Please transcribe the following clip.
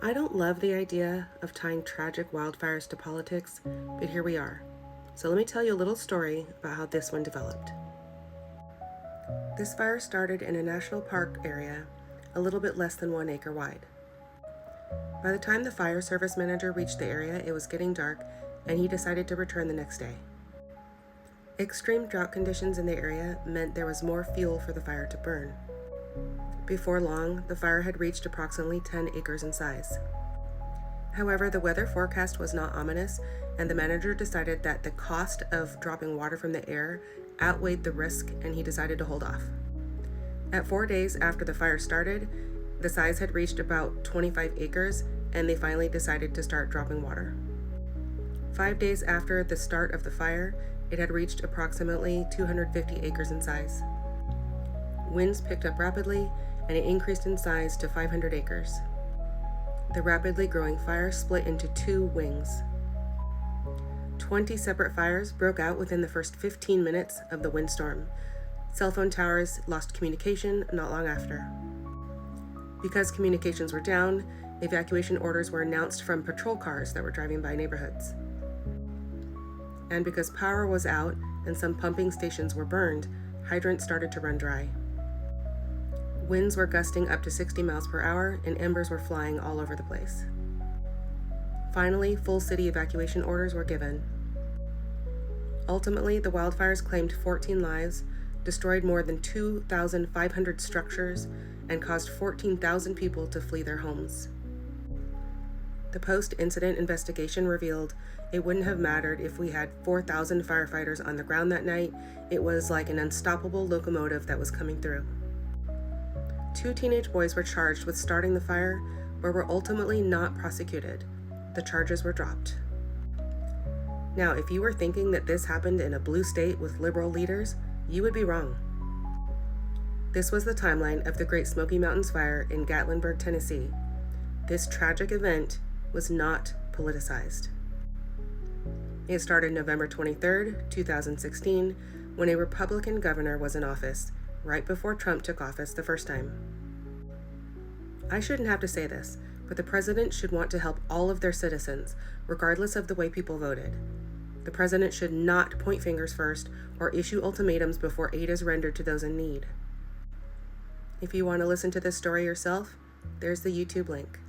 I don't love the idea of tying tragic wildfires to politics, but here we are. So let me tell you a little story about how this one developed. This fire started in a national park area a little bit less than 1 acre wide. By the time the fire service manager reached the area, it was getting dark, and he decided to return the next day. Extreme drought conditions in the area meant there was more fuel for the fire to burn. Before long, the fire had reached approximately 10 acres in size. However, the weather forecast was not ominous, and the manager decided that the cost of dropping water from the air outweighed the risk, and he decided to hold off. At 4 days after the fire started, the size had reached about 25 acres, and they finally decided to start dropping water. 5 days after the start of the fire, it had reached approximately 250 acres in size. Winds picked up rapidly, and it increased in size to 500 acres. The rapidly growing fire split into 2 wings. 20 separate fires broke out within the first 15 minutes of the windstorm. Cell phone towers lost communication not long after. Because communications were down, evacuation orders were announced from patrol cars that were driving by neighborhoods. And because power was out and some pumping stations were burned, hydrants started to run dry. Winds were gusting up to 60 miles per hour, and embers were flying all over the place. Finally, full city evacuation orders were given. Ultimately, the wildfires claimed 14 lives, destroyed more than 2,500 structures, and caused 14,000 people to flee their homes. The post-incident investigation revealed it wouldn't have mattered if we had 4,000 firefighters on the ground that night. It was like an unstoppable locomotive that was coming through. 2 teenage boys were charged with starting the fire, but were ultimately not prosecuted. The charges were dropped. Now, if you were thinking that this happened in a blue state with liberal leaders, you would be wrong. This was the timeline of the Great Smoky Mountains Fire in Gatlinburg, Tennessee. This tragic event was not politicized. It started November 23, 2016, when a Republican governor was in office, right before Trump took office the first time. I shouldn't have to say this, but the president should want to help all of their citizens, regardless of the way people voted. The president should not point fingers first or issue ultimatums before aid is rendered to those in need. If you want to listen to this story yourself, there's the YouTube link.